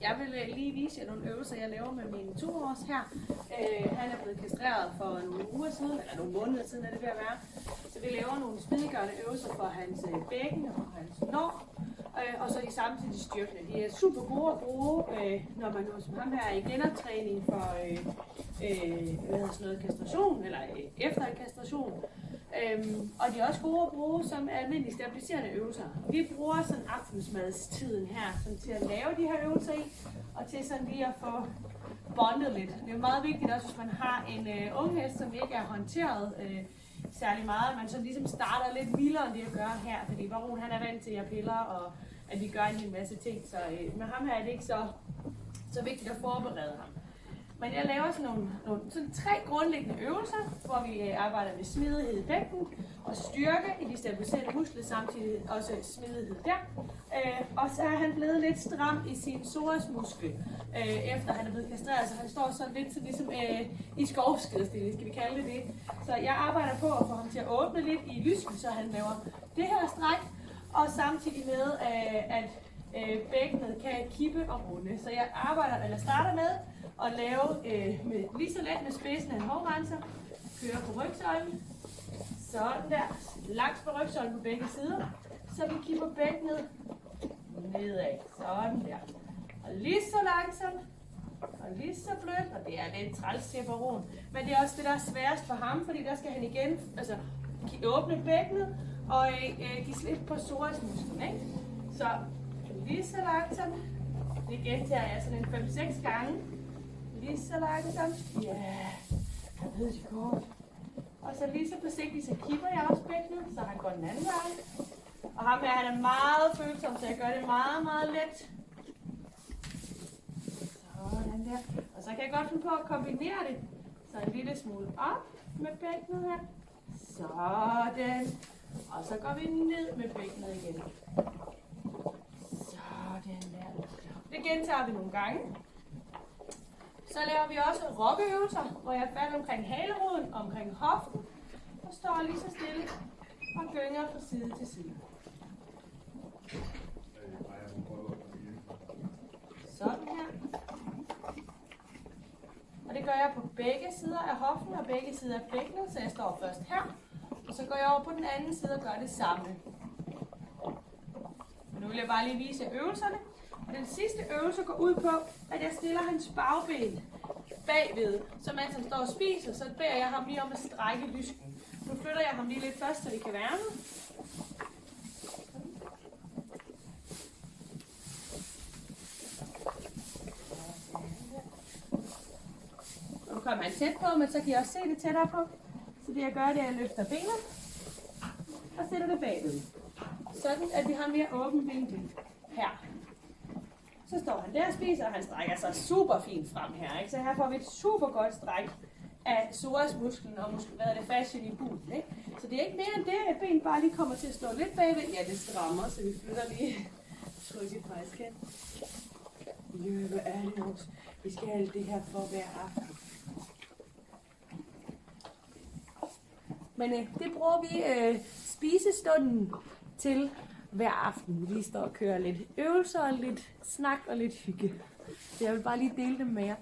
Jeg vil lige vise jer nogle øvelser, jeg laver med mine 2-års her. Han er blevet kastreret for nogle uger siden, eller nogle måneder siden er det ved at være. Så vi laver nogle smidiggørende øvelser for hans bækken og for hans lår. Og så er de samtidig styrkende. De er super gode at bruge, når man som ham her er i genoptræning for kastration, eller efter en kastration. Og de er også gode at bruge som almindelige stabiliserende øvelser. Vi bruger sådan aftensmadstiden her sådan til at lave de her øvelser i, og til sådan lige at få bondet lidt. Det er jo meget vigtigt også, hvis man har en ung hest, som ikke er håndteret særlig meget, at man så ligesom starter lidt vildere end det at gøre her, fordi Baron han er vant til at piller, og at vi gør en hel masse ting, så med ham her er det ikke så vigtigt at forberede ham. Men jeg laver sådan 3 grundlæggende øvelser, hvor vi arbejder med smidighed i bækken og styrke i de stabiliserende muskler, samtidig også smidighed der. Og så er han blevet lidt stram i sin psoasmuskel, efter han er blevet kastreret, så han står sådan lidt så ligesom i skovskedestilling, skal vi kalde det. Så jeg arbejder på at få ham til at åbne lidt i lysken, så han laver det her stræk, og samtidig med, at bækkenet kan kippe og runde. Så jeg starter med at lave lige så let med spidsen af en hårrenser. Kører på rygsøjlen. Sådan der. Langs på rygsøjlen på begge sider. Så vi kipper bækkenet nedad. Sådan der. Og lige så langsomt. Og lige så blødt. Og det er lidt træls til Baron. Men det er også det, der er sværest for ham, fordi der skal han igen åbne bækkenet og give slip på psoasmusklen, ikke? Så lige så langsomt. Det gentager jeg sådan en 5-6 gange. Lige så langsomt. Ja, jeg ved det godt. Og så lige så forsigtigt, så kipper jeg også bækkenet, så han går den anden vej. Og ham her, han er meget følsom, så jeg gør det meget, meget let. Sådan der. Og så kan jeg godt finde på at kombinere det. Så en lille smule op med bækkenet her. Sådan. Og så går vi ned med bækkenet igen. Sådan der. Det gentager vi nogle gange. Så laver vi også rokkeøvelser, hvor jeg falder omkring haleroden, omkring hoften, og står lige så stille og gynger fra side til side. Sådan her. Og det gør jeg på begge sider af hoften og begge sider af bækkenet, så jeg står først her, og så går jeg over på den anden side og gør det samme. Nu vil jeg bare lige vise øvelserne. Og den sidste øvelse går ud på, at jeg stiller hans bagben bagved. Så mens han står og spiser, så beder jeg ham lige om at strække lysken. Nu flytter jeg ham lige lidt først, så vi kan værne. Nu kommer han tæt på, men så kan jeg også se det tættere på. Så det jeg gør, det er, at jeg løfter benet og sætter det bagved. Sådan, at vi har en mere åben vinkel her. Så står han der og spiser, og han strækker sig super fint frem her. Ikke? Så her får vi et super godt stræk af psoasmusklen og fascien i bugen. Ikke? Så det er ikke mere end det, at benet bare lige kommer til at stå lidt bagved. Ja, det strammer, så vi flytter lige trykket på isken. Løbe alle vores. Vi skal have det her for hver aften. Men det bruger vi spisestunden til hver aften. Vi lige står og kører lidt øvelser, og lidt snak og lidt hygge. Så jeg vil bare lige dele dem med jer.